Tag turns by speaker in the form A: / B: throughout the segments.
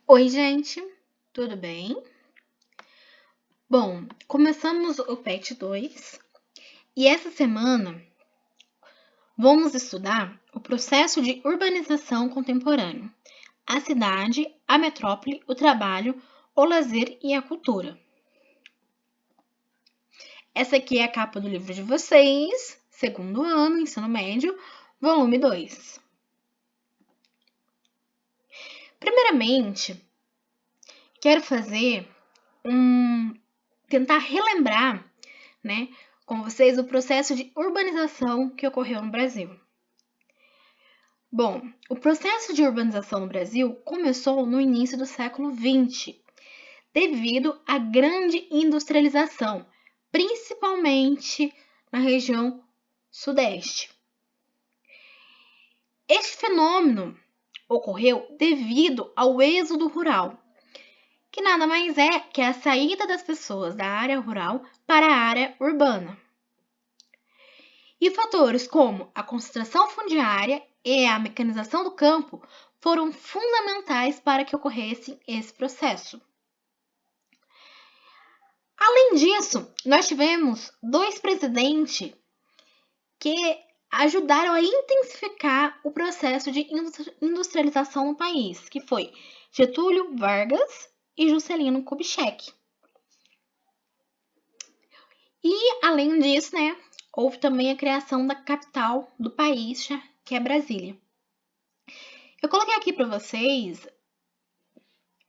A: Oi, gente, tudo bem? Bom, começamos o PET 2 e essa semana vamos estudar o processo de urbanização contemporâneo, a cidade, a metrópole, o trabalho, o lazer e a cultura. Essa aqui é a capa do livro de vocês, segundo ano, ensino médio, volume 2. Primeiramente, quero tentar relembrar, né, com vocês o processo de urbanização que ocorreu no Brasil. Bom, o processo de urbanização no Brasil começou no início do século XX, devido à grande industrialização, principalmente na região sudeste. Este fenômeno ocorreu devido ao êxodo rural, que nada mais é que a saída das pessoas da área rural para a área urbana. E fatores como a concentração fundiária e a mecanização do campo foram fundamentais para que ocorresse esse processo. Além disso, nós tivemos dois presidentes que ajudaram a intensificar o processo de industrialização no país, que foi Getúlio Vargas e Juscelino Kubitschek. E, além disso, houve também a criação da capital do país, que é Brasília. Eu coloquei aqui para vocês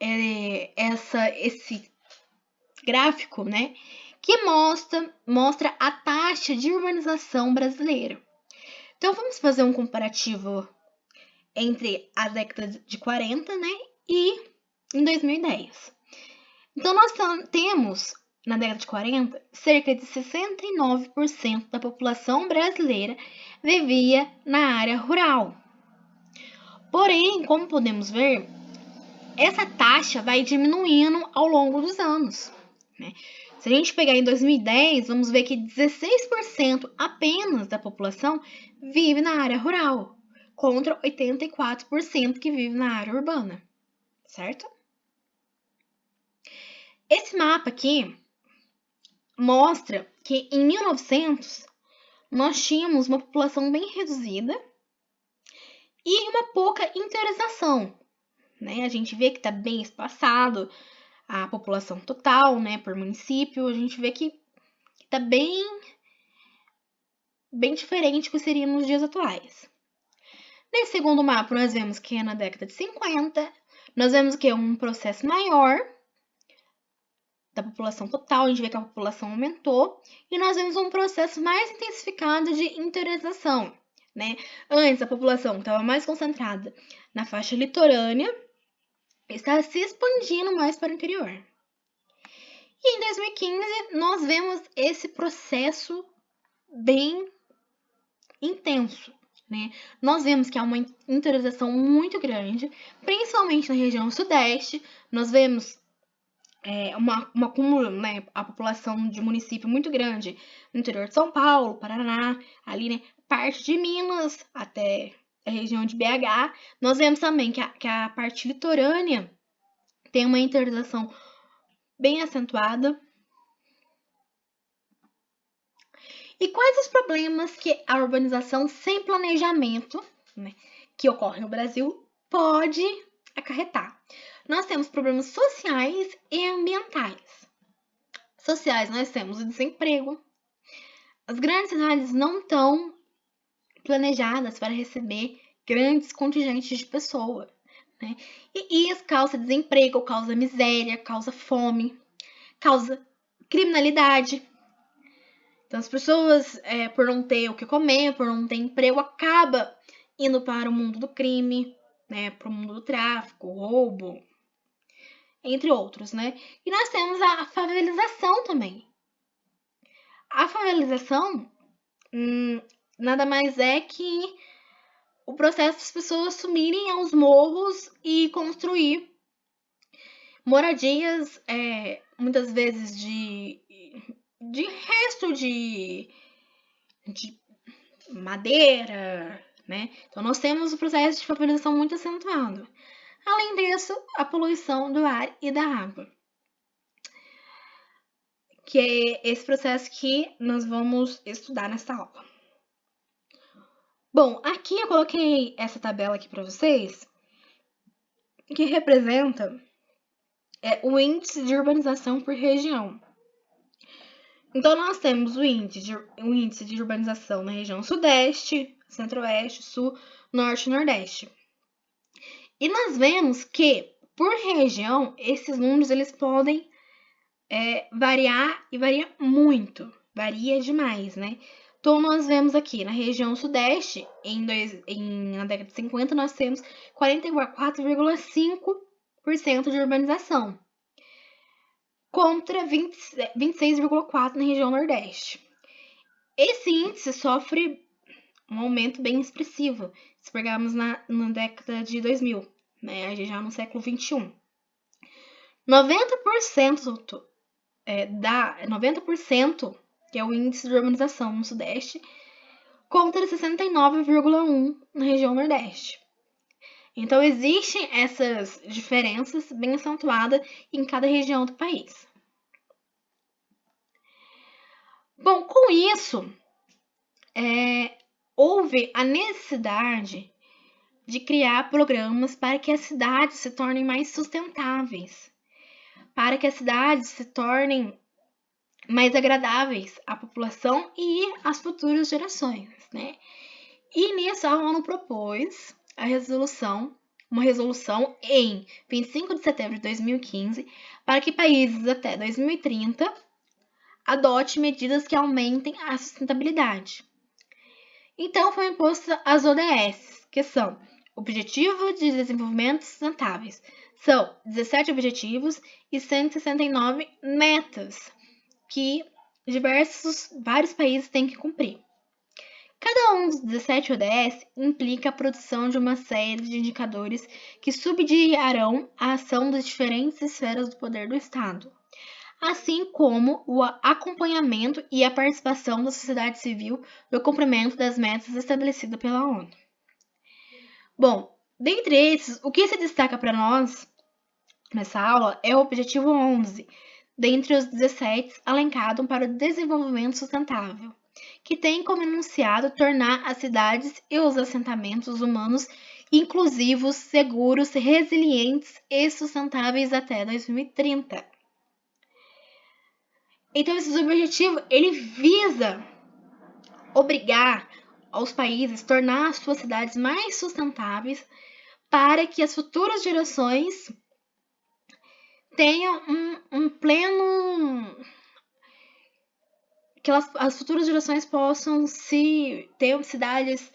A: esse gráfico, que mostra a taxa de urbanização brasileira. Então, vamos fazer um comparativo entre a década de 40, e em 2010. Então, nós temos, na década de 40, cerca de 69% da população brasileira vivia na área rural. Porém, como podemos ver, essa taxa vai diminuindo ao longo dos anos. Se a gente pegar em 2010, vamos ver que 16% apenas da população vive na área rural, contra 84% que vive na área urbana, certo? Esse mapa aqui mostra que em 1900 nós tínhamos uma população bem reduzida e uma pouca interiorização. A gente vê que está bem espaçado a população total, por município, a gente vê que está bem diferente do que seria nos dias atuais. Nesse segundo mapa, nós vemos que é na década de 50, nós vemos que é um processo maior da população total, a gente vê que a população aumentou, e nós vemos um processo mais intensificado de interiorização. Antes, a população estava mais concentrada na faixa litorânea, está se expandindo mais para o interior. E em 2015, nós vemos esse processo bem intenso. Nós vemos que há uma interiorização muito grande, principalmente na região sudeste. Nós vemos um acúmulo, a população de município muito grande no interior de São Paulo, Paraná, ali, parte de Minas até a região de BH. Nós vemos também que a parte litorânea tem uma interiorização bem acentuada. E quais os problemas que a urbanização sem planejamento, que ocorre no Brasil, pode acarretar? Nós temos problemas sociais e ambientais. Sociais, nós temos o desemprego. As grandes cidades não estão planejadas para receber grandes contingentes de pessoas. E isso causa desemprego, causa miséria, causa fome, causa criminalidade. Então, as pessoas, por não ter o que comer, por não ter emprego, acabam indo para o mundo do crime, para o mundo do tráfico, roubo, entre outros, E nós temos a favelização também. A favelização nada mais é que o processo das pessoas sumirem aos morros e construir moradias, muitas vezes de resto de madeira, Então, nós temos o processo de favelização muito acentuado. Além disso, a poluição do ar e da água, que é esse processo que nós vamos estudar nessa aula. Bom, aqui eu coloquei essa tabela aqui para vocês, que representa o índice de urbanização por região. Então, nós temos o índice de urbanização na região Sudeste, Centro-Oeste, Sul, Norte e Nordeste. E nós vemos que, por região, esses números eles podem variar e varia muito. Varia demais, né? Então, nós vemos aqui na região Sudeste, na década de 50, nós temos 44,5% de urbanização, contra 26,4% na região Nordeste. Esse índice sofre um aumento bem expressivo, se pegarmos na década de 2000, né, já no século 21. 90%, 90% que é o índice de urbanização no Sudeste, contra 69,1% na região Nordeste. Então, existem essas diferenças bem acentuadas em cada região do país. Bom, com isso, houve a necessidade de criar programas para que as cidades se tornem mais sustentáveis, para que as cidades se tornem mais agradáveis à população e às futuras gerações, né? E nisso a ONU propôs uma resolução em 25 de setembro de 2015 para que países até 2030 adotem medidas que aumentem a sustentabilidade. Então foi imposta as ODS, que são Objetivo de Desenvolvimento Sustentáveis. São 17 objetivos e 169 metas que vários países têm que cumprir. Cada um dos 17 ODS implica a produção de uma série de indicadores que subsidiarão a ação das diferentes esferas do poder do Estado, assim como o acompanhamento e a participação da sociedade civil no cumprimento das metas estabelecidas pela ONU. Bom, dentre esses, o que se destaca para nós nessa aula é o objetivo 11, dentre os 17 elencado para o desenvolvimento sustentável, que tem como enunciado tornar as cidades e os assentamentos humanos inclusivos, seguros, resilientes e sustentáveis até 2030. Então, esse objetivo, ele visa obrigar aos países a tornar as suas cidades mais sustentáveis para que as futuras gerações tenham um pleno... que as futuras gerações possam ter cidades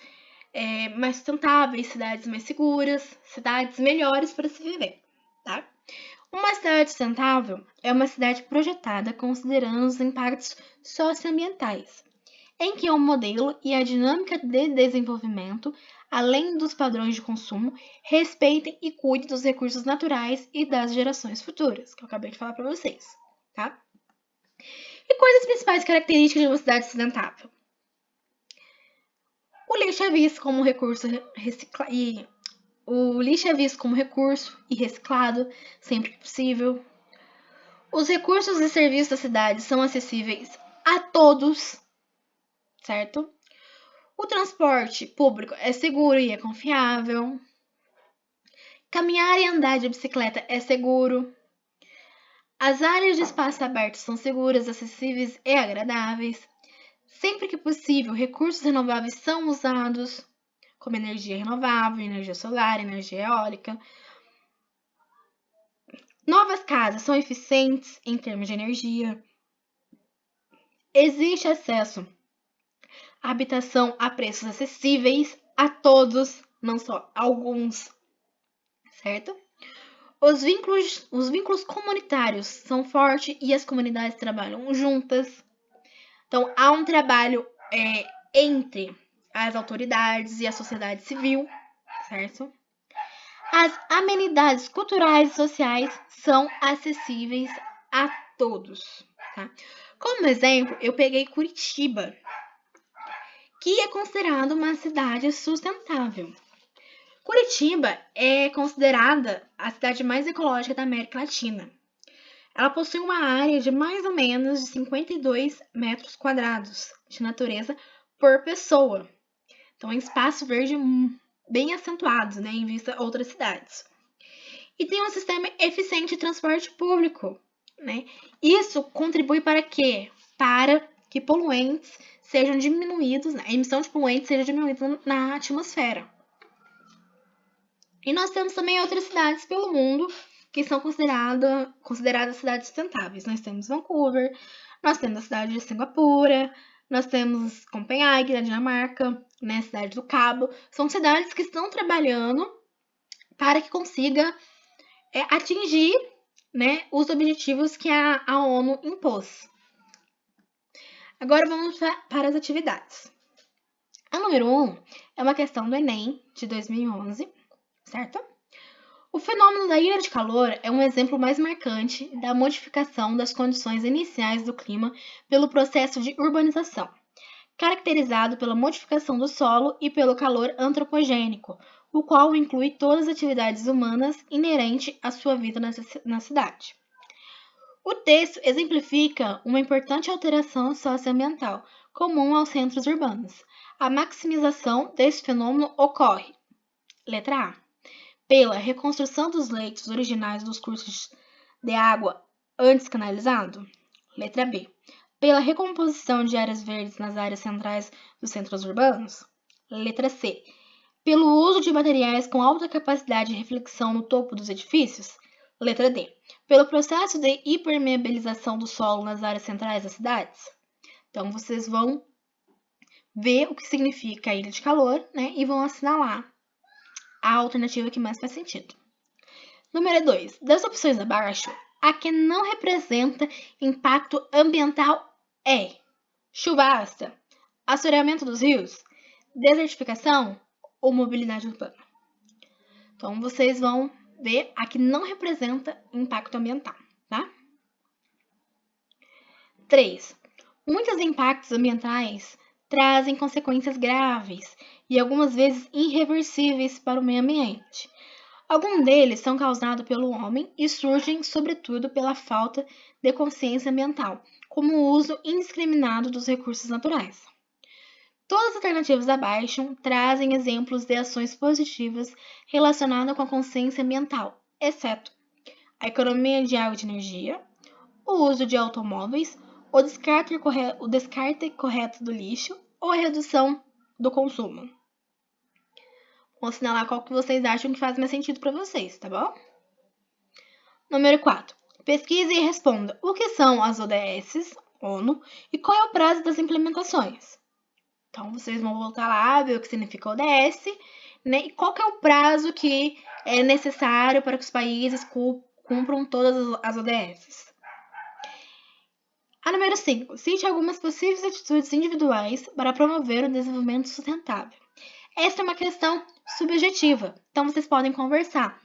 A: mais sustentáveis, cidades mais seguras, cidades melhores para se viver, tá? Uma cidade sustentável é uma cidade projetada considerando os impactos socioambientais, em que o modelo e a dinâmica de desenvolvimento, além dos padrões de consumo, respeitem e cuidem dos recursos naturais e das gerações futuras, que eu acabei de falar para vocês, tá? E quais as principais características de uma cidade sustentável? O lixo é visto como recurso e reciclado sempre que possível. Os recursos e serviços da cidade são acessíveis a todos, certo? O transporte público é seguro e é confiável. Caminhar e andar de bicicleta é seguro. As áreas de espaço aberto são seguras, acessíveis e agradáveis. Sempre que possível, recursos renováveis são usados, como energia renovável, energia solar, energia eólica. Novas casas são eficientes em termos de energia. Existe acesso à habitação a preços acessíveis a todos, não só alguns, certo? Os vínculos comunitários são fortes e as comunidades trabalham juntas. Então, há um trabalho entre as autoridades e a sociedade civil, certo? As amenidades culturais e sociais são acessíveis a todos, tá? Como exemplo, eu peguei Curitiba, que é considerado uma cidade sustentável. Curitiba é considerada a cidade mais ecológica da América Latina. Ela possui uma área de mais ou menos de 52 metros quadrados de natureza por pessoa. Então, é um espaço verde bem acentuado, né, em vista a outras cidades. E tem um sistema eficiente de transporte público, né? Isso contribui para quê? Para que poluentes sejam diminuídos, a emissão de poluentes seja diminuída na atmosfera. E nós temos também outras cidades pelo mundo que são consideradas cidades sustentáveis. Nós temos Vancouver, nós temos a cidade de Singapura, nós temos Copenhague, na Dinamarca, né, cidade do Cabo. São cidades que estão trabalhando para que consiga atingir, né, os objetivos que a ONU impôs. Agora vamos para as atividades. A número 1 é uma questão do Enem de 2011, certo? O fenômeno da ilha de calor é um exemplo mais marcante da modificação das condições iniciais do clima pelo processo de urbanização, caracterizado pela modificação do solo e pelo calor antropogênico, o qual inclui todas as atividades humanas inerentes à sua vida na cidade. O texto exemplifica uma importante alteração socioambiental comum aos centros urbanos. A maximização desse fenômeno ocorre, letra A, pela reconstrução dos leitos originais dos cursos de água antes canalizado, letra B, pela recomposição de áreas verdes nas áreas centrais dos centros urbanos, letra C, pelo uso de materiais com alta capacidade de reflexão no topo dos edifícios, letra D, pelo processo de hipermeabilização do solo nas áreas centrais das cidades. Então, vocês vão ver o que significa a ilha de calor, né, e vão assinalar a alternativa que mais faz sentido. Número 2. Das opções abaixo, a que não representa impacto ambiental é chuva ácida, assoreamento dos rios, desertificação ou mobilidade urbana. Então, vocês vão ver a que não representa impacto ambiental, tá? 3. Muitos impactos ambientais trazem consequências graves e algumas vezes irreversíveis para o meio ambiente. Alguns deles são causados pelo homem e surgem, sobretudo, pela falta de consciência ambiental, como o uso indiscriminado dos recursos naturais. Todas as alternativas abaixo trazem exemplos de ações positivas relacionadas com a consciência ambiental, exceto a economia de água e de energia, o uso de automóveis, o descarte correto do lixo ou a redução do consumo. Vou assinalar qual que vocês acham que faz mais sentido para vocês, tá bom? Número 4. Pesquise e responda o que são as ODS, ONU, e qual é o prazo das implementações. Então, vocês vão voltar lá, ver o que significa ODS, né? E qual que é o prazo que é necessário para que os países cumpram todas as ODS. A número 5. Cite algumas possíveis atitudes individuais para promover o desenvolvimento sustentável. Essa é uma questão subjetiva, então vocês podem conversar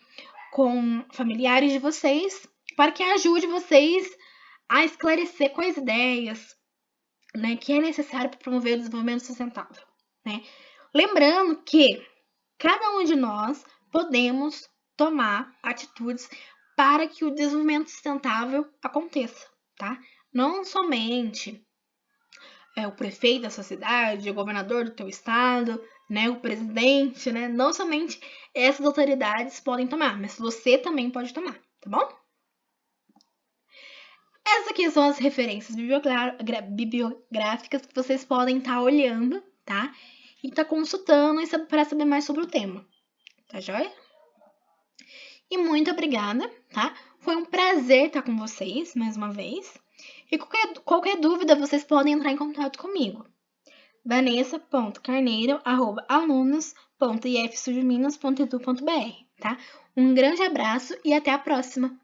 A: com familiares de vocês para que ajude vocês a esclarecer quais ideias, né, que é necessário para promover o desenvolvimento sustentável, né? Lembrando que cada um de nós podemos tomar atitudes para que o desenvolvimento sustentável aconteça, tá? Não somente o prefeito da sua cidade, o governador do teu estado, né, o presidente, né? Não somente essas autoridades podem tomar, mas você também pode tomar, tá bom? Essas aqui são as referências bibliográficas que vocês podem estar olhando, tá? E estar consultando para saber mais sobre o tema, tá joia? E muito obrigada, tá? Foi um prazer estar com vocês mais uma vez. E qualquer dúvida, vocês podem entrar em contato comigo. vanessa.carneiro@alunos.ifsudminas.edu.br, tá? Um grande abraço e até a próxima!